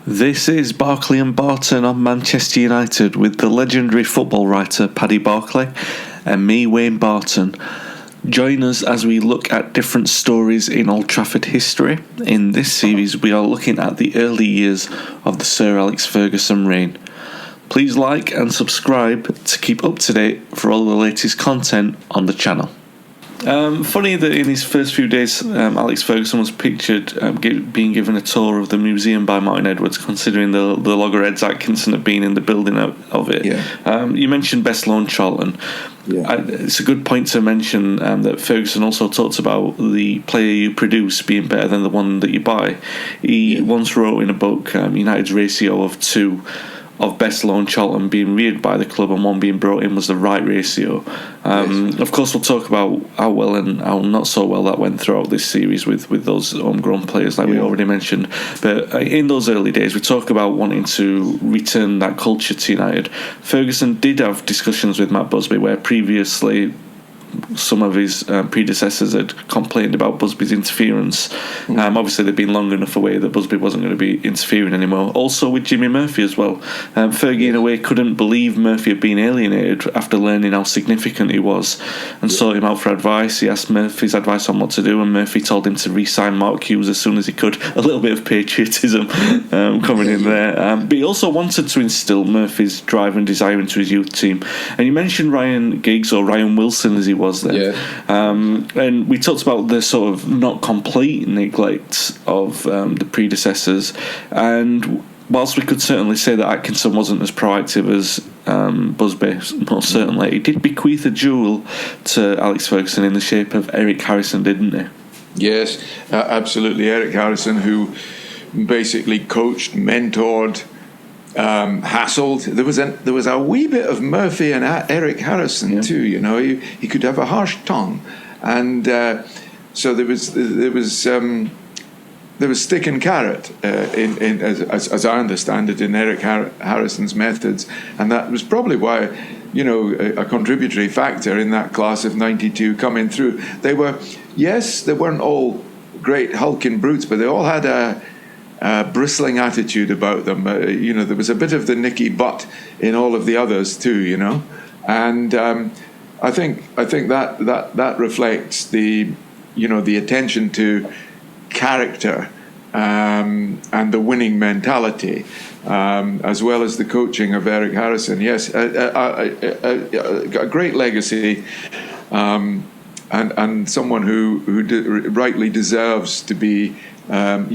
This is Barclay and Barton on Manchester United with the legendary football writer Paddy Barclay and me, Wayne Barton. Join us as we look at different stories in Old Trafford history. In this series, we are looking at the early years of the Sir Alex Ferguson reign. Please like and subscribe to keep up to date for all the latest content on the channel. Funny that in his first few days, Alex Ferguson was pictured being given a tour of the museum by Martin Edwards, considering the loggerheads Atkinson had been in the building of it. Yeah. You mentioned best loan Charlton. Yeah. It's a good point to mention that Ferguson also talks about the player you produce being better than the one that you buy. He once wrote in a book, United's ratio of 2 of best loan Charlton being reared by the club and 1 being brought in was the right ratio. Of course, we'll talk about how well and how not so well that went throughout this series with those homegrown players like we already mentioned. But in those early days, we talk about wanting to return that culture to United. Ferguson did have discussions with Matt Busby where previously some of his predecessors had complained about Busby's interference. Obviously, they'd been long enough away that Busby wasn't going to be interfering anymore. Also with Jimmy Murphy as well. Fergie, in a way, couldn't believe Murphy had been alienated after learning how significant he was and sought him out for advice. He asked Murphy's advice on what to do, and Murphy told him to re-sign Mark Hughes as soon as he could. A little bit of patriotism coming in there. But he also wanted to instill Murphy's drive and desire into his youth team. And you mentioned Ryan Giggs, or Ryan Wilson as he was then. And we talked about the sort of not complete neglect of the predecessors, and whilst we could certainly say that Atkinson wasn't as proactive as Busby, most certainly, he did bequeath a jewel to Alex Ferguson in the shape of Eric Harrison, didn't he? Yes, absolutely. Eric Harrison, who basically coached, mentored, hassled. There was a wee bit of Murphy and Eric Harrison too. You know, he could have a harsh tongue, and so there was stick and carrot in as I understand it in Eric Harrison's methods, and that was probably why a contributory factor in that class of '92 coming through. They weren't all great hulking brutes, but they all had a bristling attitude about them. There was a bit of the Nicky Butt in all of the others too. And I think that reflects the attention to character and the winning mentality, as well as the coaching of Eric Harrison. Yes, a great legacy, and someone who rightly deserves to be a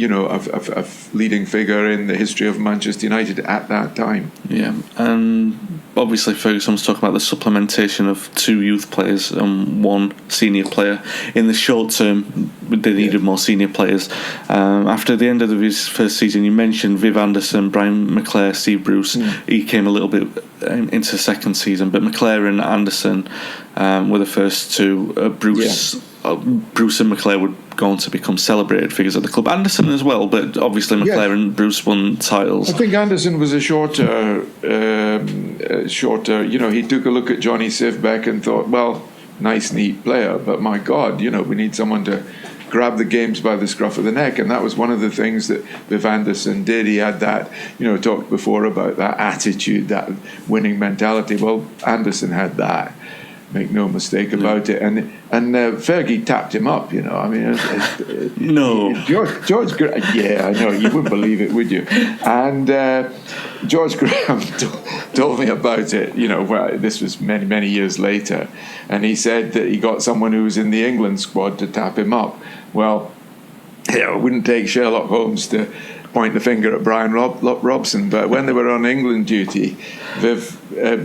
leading figure in the history of Manchester United at that time. Yeah, and obviously Ferguson was talking about the supplementation of 2 youth players and 1 senior player. In the short term, they needed more senior players. After the end of his first season, you mentioned Viv Anderson, McClair, Steve Bruce. He came a little bit into the second season, but McClair and Anderson were the first 2. Bruce and McClair would go on to become celebrated figures at the club. Anderson as well, but obviously McClair and Bruce won titles. I think Anderson was a shorter. He took a look at Johnny Sivbeck and thought, well, nice, neat player, but my God, we need someone to grab the games by the scruff of the neck, and that was one of the things that Viv Anderson did. He had that, talked before about that attitude, that winning mentality. Well, Anderson had that. Make no mistake about it, and Fergie tapped him up. No, George. Yeah, I know, you wouldn't believe it, would you? And George Graham told me about it. Well, this was many years later, and he said that he got someone who was in the England squad to tap him up. Well, it wouldn't take Sherlock Holmes to point the finger at Brian Robson, but when they were on England duty, Viv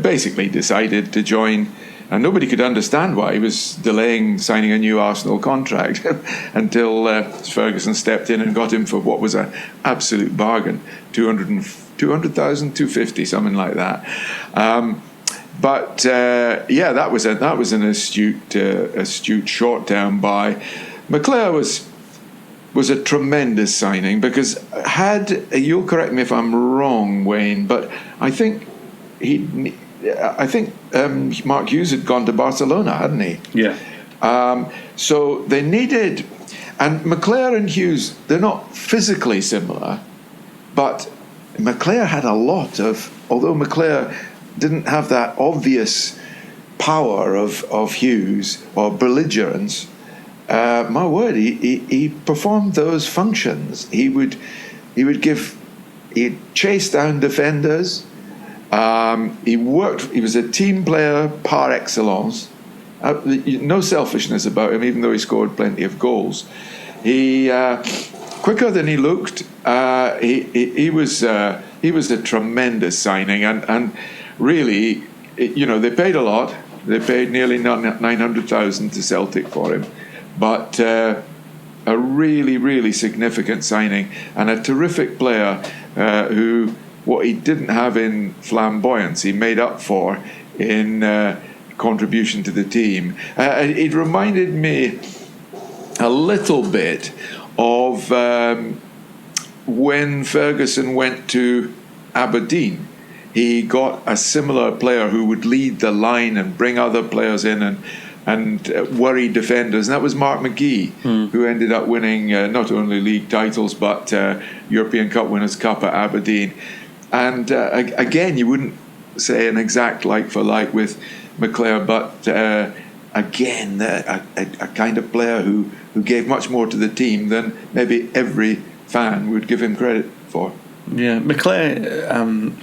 basically decided to join. And nobody could understand why he was delaying signing a new Arsenal contract until Ferguson stepped in and got him for what was an absolute bargain, 200,000, 250, something like that. That was an astute short-term buy. McClair was a tremendous signing because you'll correct me if I'm wrong, Wayne, but I think Mark Hughes had gone to Barcelona, hadn't he? Yeah. So they needed, and McClair and Hughes, they're not physically similar, but McClair had a lot of, although McClair didn't have that obvious power of Hughes or belligerence, my word, he performed those functions. He'd chase down defenders. He was a team player par excellence. No selfishness about him, even though he scored plenty of goals. He quicker than he looked. He was a tremendous signing, and really, they paid a lot. They paid nearly 900,000 to Celtic for him, but a really, really significant signing, and a terrific player who, what he didn't have in flamboyance, he made up for in contribution to the team. It reminded me a little bit of when Ferguson went to Aberdeen. He got a similar player who would lead the line and bring other players in and worry defenders, and that was Mark McGee, who ended up winning not only league titles but European Cup Winners' Cup at Aberdeen. And again, you wouldn't say an exact like for like with McClair, but again, a kind of player who gave much more to the team than maybe every fan would give him credit for. Yeah, McClair,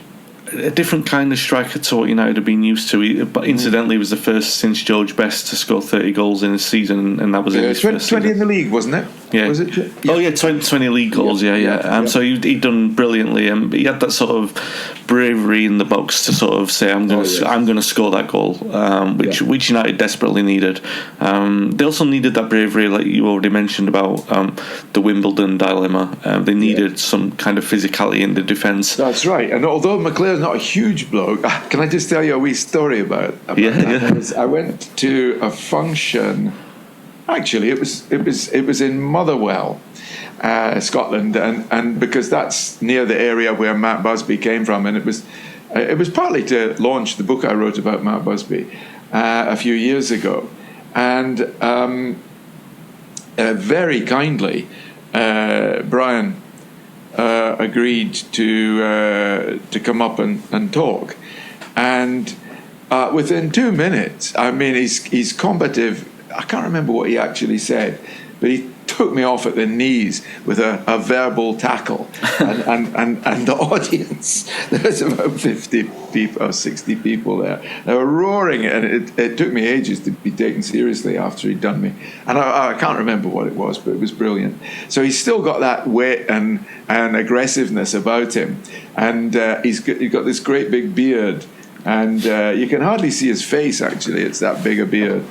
a different kind of striker to what United have been used to. But incidentally, was the first since George Best to score 30 goals in a season, and that was in his 20 first season. in the league, wasn't it? Yeah. Was it? Yeah. Oh yeah, 20 league goals. Yeah. So he'd done brilliantly, and he had that sort of bravery in the box to sort of say, "I'm going to score that goal," which United desperately needed. They also needed that bravery, like you already mentioned about the Wimbledon dilemma. They needed some kind of physicality in the defence. That's right. And although McClair's not a huge bloke, can I just tell you a wee story about that? Yeah. I went to a function. Actually, it was in Motherwell, Scotland, and because that's near the area where Matt Busby came from, and it was partly to launch the book I wrote about Matt Busby a few years ago, and very kindly, Brian agreed to come up and talk, and within 2 minutes, I mean, he's combative. I can't remember what he actually said, but he took me off at the knees with a verbal tackle, and the audience, there was about 50 people or 60 people there. They were roaring, and it took me ages to be taken seriously after he'd done me. And I can't remember what it was, but it was brilliant. So he's still got that wit and aggressiveness about him, and he's got this great big beard. And you can hardly see his face, actually. It's that big a beard.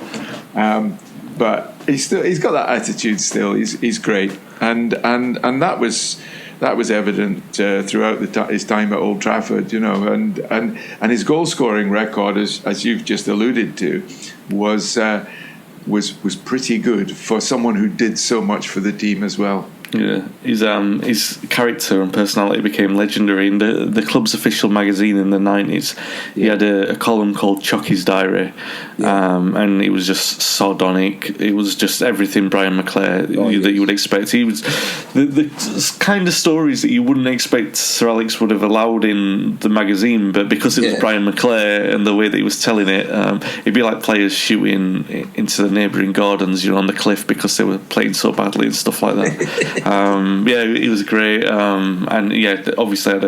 But he's got that attitude still. He's great. And that was evident throughout his time at Old Trafford, and his goal scoring record, as you've just alluded to, was pretty good for someone who did so much for the team as well. Yeah, his character and personality became legendary. In the club's official magazine in the 90s, he had a column called Chucky's Diary, and it was just sardonic. It was just everything Brian McClair that you would expect. He was the kind of stories that you wouldn't expect Sir Alex would have allowed in the magazine, but because it was Brian McClair and the way that he was telling it, it'd be like players shooting into the neighbouring gardens, on the cliff because they were playing so badly and stuff like that. He was great, and obviously had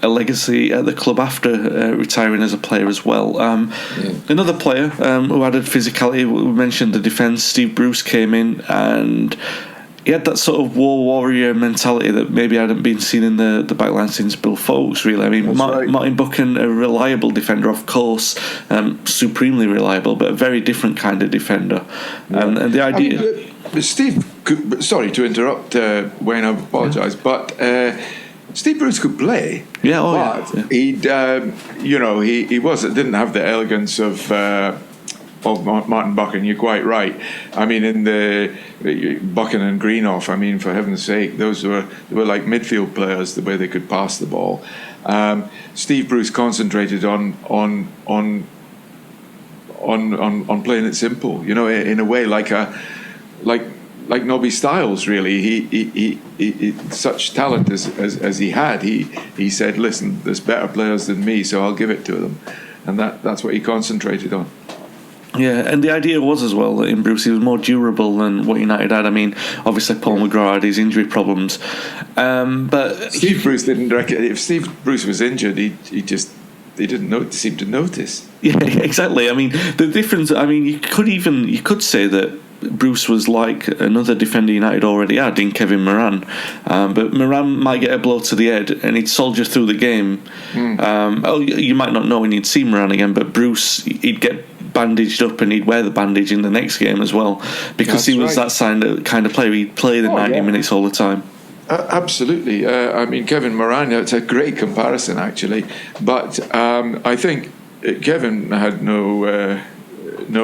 a legacy at the club after retiring as a player as well. Another player who added physicality, we mentioned the defence, Steve Bruce came in, and he had that sort of war warrior mentality that maybe hadn't been seen in the back line since Bill Foulkes, really. I mean, Martin Buchan, a reliable defender, of course, supremely reliable, but a very different kind of defender. And the idea... Steve, sorry to interrupt, Wayne, I apologise, but Steve Bruce could play. He didn't have the elegance of Martin Buchan. You're quite right. I mean, in the Buchan and Greenhoff, I mean, for heaven's sake, they were like midfield players, the way they could pass the ball. Steve Bruce concentrated on playing it simple, in a way like like Nobby Stiles, really. He such talent as he had. He said, "Listen, there's better players than me, so I'll give it to them," and that's what he concentrated on. Yeah, and the idea was as well that in Bruce he was more durable than what United had. I mean, obviously Paul McGrath had his injury problems, but Steve Bruce didn't reckon. If Steve Bruce was injured, he didn't seem to notice. Yeah, exactly. I mean, the difference. I mean, you could say that Bruce was like another defender United already had in Kevin Moran, but Moran might get a blow to the head and he'd soldier through the game. You might not know when you'd see Moran again, but Bruce, he'd get bandaged up and he'd wear the bandage in the next game as well, because he was that kind of player. He'd play the 90 minutes all the time. Absolutely. I mean, Kevin Moran, it's a great comparison actually, but I think Kevin had no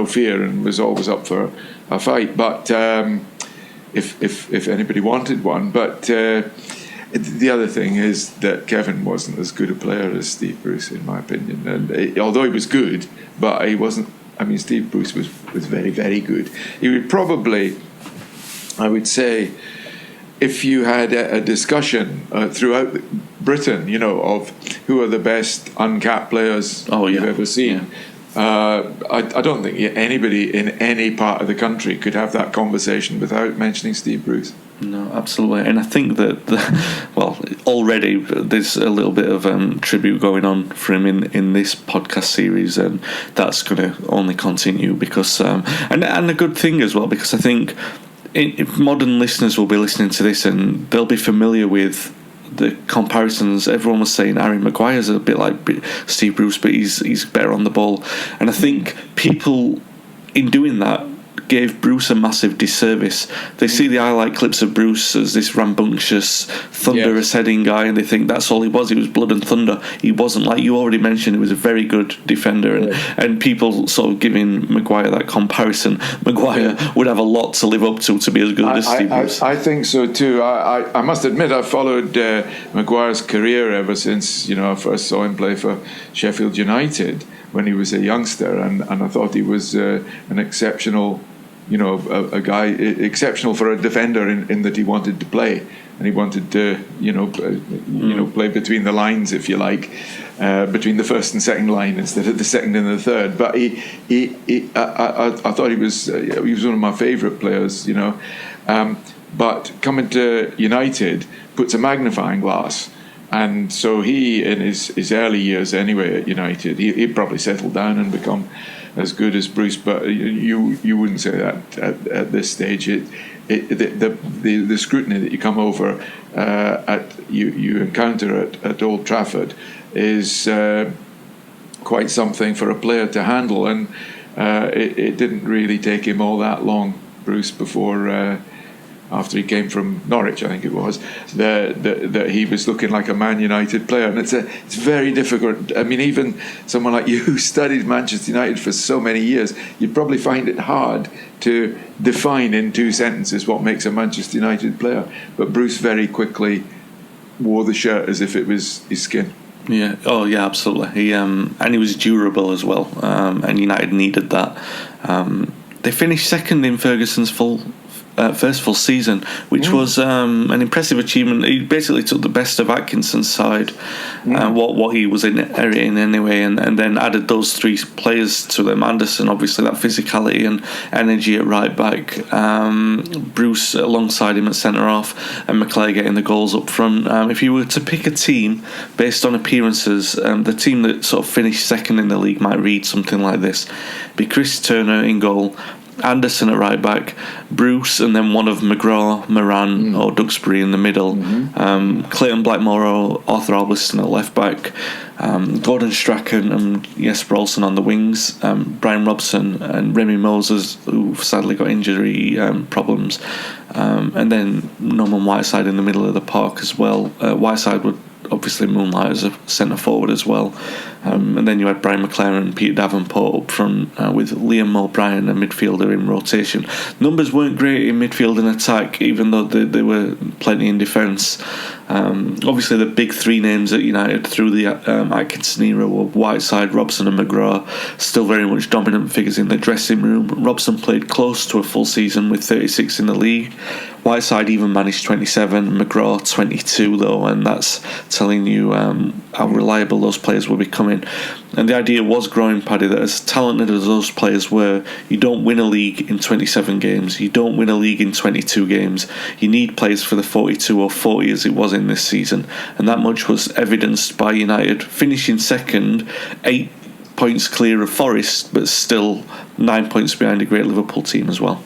fear and was always up for a fight, but if anybody wanted one. But the other thing is that Kevin wasn't as good a player as Steve Bruce, in my opinion, and although he was good, but he wasn't. I mean, Steve Bruce was very, very good. He would probably, I would say, if you had a discussion throughout Britain, of who are the best uncapped players you've ever seen, I don't think anybody in any part of the country could have that conversation without mentioning Steve Bruce. No, absolutely. And I think that, already there's a little bit of tribute going on for him in this podcast series, and that's going to only continue because, and a good thing as well, because I think if modern listeners will be listening to this and they'll be familiar with the comparisons. Everyone was saying Harry Maguire's a bit like Steve Bruce, but he's better on the ball. And I think people, in doing that, gave Bruce a massive disservice. They see the highlight clips of Bruce as this rambunctious, thunderous heading guy, and they think that's all he was. He was blood and thunder. He wasn't, like you already mentioned, he was a very good defender, and people sort of giving Maguire that comparison. Maguire would have a lot to live up to be as good as Steve Bruce. I think so too. I must admit, I've followed Maguire's career ever since I first saw him play for Sheffield United when he was a youngster, and I thought he was an exceptional, a guy exceptional for a defender in that he wanted to play, and he wanted to, play between the lines, if you like, between the first and second line instead of the second and the third. But I thought he was one of my favourite players, but coming to United puts a magnifying glass. And so he, in his early years anyway at United, he'd probably settle down and become as good as Bruce. But you wouldn't say that at this stage. The scrutiny that you come over you encounter at Old Trafford is quite something for a player to handle. And it didn't really take him all that long, Bruce, before. After he came from Norwich, I think it was, that he was looking like a Man United player. And it's very difficult. I mean, even someone like you who studied Manchester United for so many years, you'd probably find it hard to define in 2 sentences what makes a Manchester United player. But Bruce very quickly wore the shirt as if it was his skin. Yeah. Oh, yeah. Absolutely. He and he was durable as well. And United needed that. They finished second in Ferguson's first full season, which was an impressive achievement. He basically took the best of Atkinson's side, what he was inheriting anyway, and then added those 3 players to them. Anderson, obviously, that physicality and energy at right back. Bruce alongside him at centre half, and McClair getting the goals up front. If you were to pick a team based on appearances, the team that sort of finished second in the league might read something like this: be Chris Turner in goal, Anderson at right back, Bruce, and then one of McGrath, Moran or Duxbury in the middle, Clayton Blackmore or Arthur Albiston at left back, Gordon Strachan and Jesper Olsen on the wings, Brian Robson and Remy Moses, who sadly got injury problems, and then Norman Whiteside in the middle of the park as well. Whiteside would obviously moonlight as a centre forward as well, and then you had Brian McClair and Peter Davenport up front with Liam O'Brien, a midfielder, in rotation. Numbers weren't great in midfield and attack, even though there were plenty in defence. Obviously, the big three names at United through the Atkinson era were Whiteside, Robson and McGrath, still very much dominant figures in the dressing room. Robson played close to a full season with 36 in the league. Whiteside even managed 27, McGrath 22 though, and that's telling you how reliable those players were becoming. And the idea was growing, Paddy, that as talented as those players were, you don't win a league in 27 games, you don't win a league in 22 games. You need players for the 42 or 40 as it was in this season, and that much was evidenced by United finishing second, 8 points clear of Forest, but still 9 points behind a great Liverpool team as well.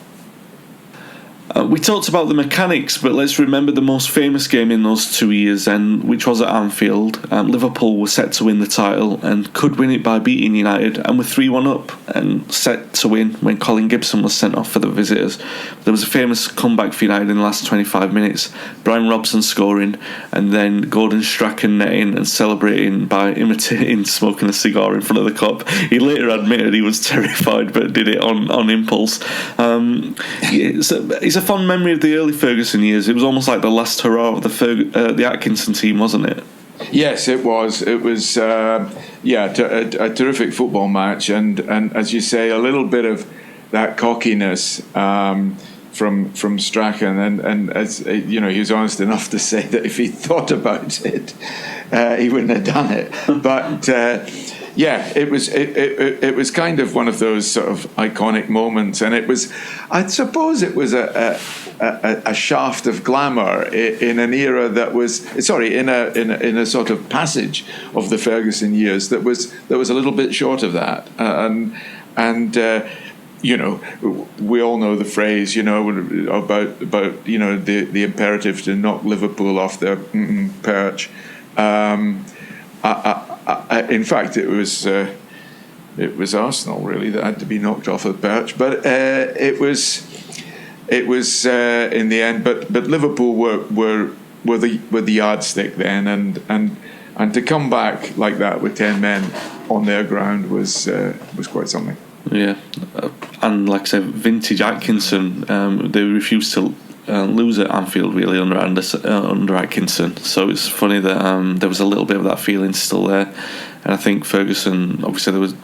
We talked about the mechanics, but let's remember the most famous game in those 2 years, which was at Anfield. Liverpool were set to win the title and could win it by beating United, and were 3-1 up and set to win when Colin Gibson was sent off for the visitors. There was a famous comeback for United in the last 25 minutes, Brian Robson scoring, and then Gordon Strachan netting and celebrating by imitating smoking a cigar in front of the Kop. He later admitted he was terrified, but did it on impulse. It's a fond memory of the early Ferguson years. It was almost like the last hurrah of the Atkinson team, wasn't it? Yes, it was. It was, a terrific football match, and as you say, a little bit of that cockiness from Strachan, and as you know, he was honest enough to say that if he thought about it, he wouldn't have done it. But it was kind of one of those sort of iconic moments, and it was, I suppose, it was a shaft of glamour in an era that was in a sort of passage of the Ferguson years that was a little bit short of that, and you know, we all know the phrase, you know, about you know the imperative to knock Liverpool off their perch. In fact, it was Arsenal really that had to be knocked off the perch, but it was in the end. But Liverpool were the yardstick then, and to come back like that with 10 men on their ground was quite something. Yeah, and like I said, vintage Atkinson. They refused to lose at Anfield really under Atkinson, so it's funny that there was a little bit of that feeling still there. And I think Ferguson, obviously there would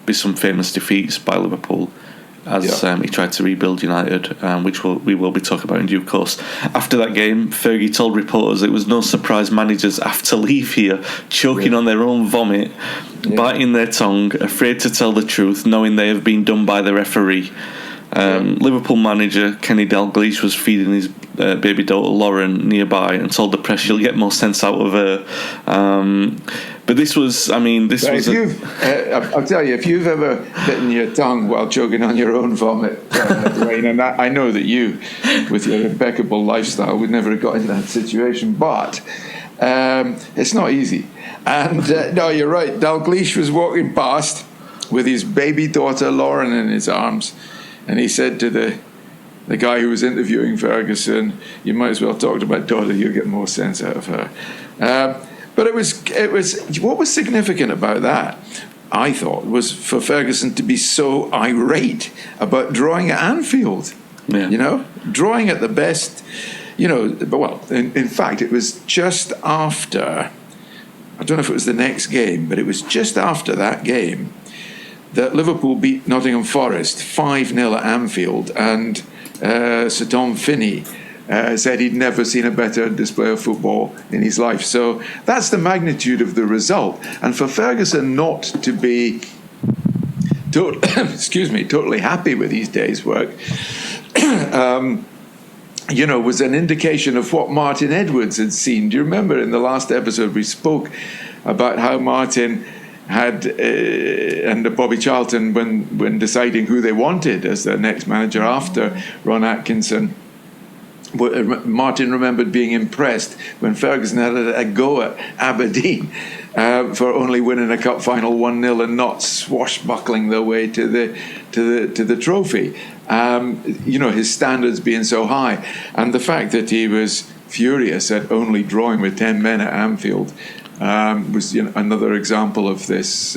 be some famous defeats by Liverpool as he tried to rebuild United, which we will be talking about in due course. After that game, Fergie told reporters it was no surprise managers have to leave here choking on their own vomit, biting their tongue, afraid to tell the truth, knowing they have been done by the referee. Liverpool manager Kenny Dalglish was feeding his baby daughter Lauren nearby and told the press she'll get more sense out of her. But this was, I mean, this was... I'll tell you, if you've ever bitten your tongue while choking on your own vomit, Wayne, and I know that you, with your impeccable lifestyle, would never have got in that situation, but it's not easy. And no, you're right, Dalglish was walking past with his baby daughter Lauren in his arms, and he said to the guy who was interviewing Ferguson, "You might as well talk to my daughter. You'll get more sense out of her." But it was what was significant about that, I thought, was for Ferguson to be so irate about drawing at Anfield. Yeah. You know, drawing at the best. You know, well, in fact, it was just after. I don't know if it was the next game, but it was just after that game that Liverpool beat Nottingham Forest 5-0 at Anfield, and Sir Tom Finney said he'd never seen a better display of football in his life. So that's the magnitude of the result. And for Ferguson not to be totally happy with his day's work, you know, was an indication of what Martin Edwards had seen. Do you remember in the last episode we spoke about how Martin had and Bobby Charlton, when deciding who they wanted as their next manager after Ron Atkinson, Martin remembered being impressed when Ferguson had a go at Aberdeen for only winning a cup final 1-0 and not swashbuckling their way to the trophy. You know, his standards being so high, and the fact that he was furious at only drawing with 10 men at Anfield was, you know, another example of this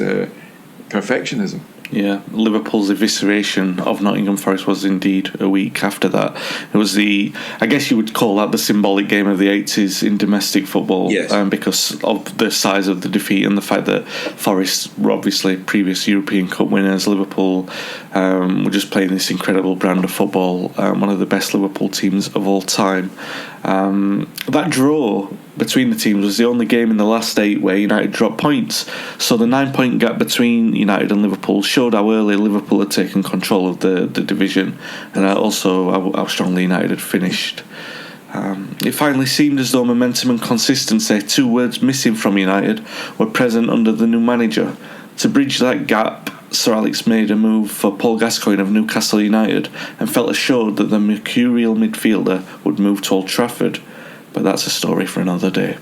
perfectionism. Yeah, Liverpool's evisceration of Nottingham Forest was indeed a week after that. It was I guess you would call that the symbolic game of the 80s in domestic football, yes. Because of the size of the defeat and the fact that Forest were obviously previous European Cup winners. Liverpool were just playing this incredible brand of football, one of the best Liverpool teams of all time. That draw between the teams was the only game in the last 8 where United dropped points. So the 9-point gap between United and Liverpool showed how early Liverpool had taken control of the division, and also how strongly United had finished. It finally seemed as though momentum and consistency, 2 words missing from United, were present under the new manager. To bridge that gap, Sir Alex made a move for Paul Gascoigne of Newcastle United and felt assured that the mercurial midfielder would move to Old Trafford. But that's a story for another day.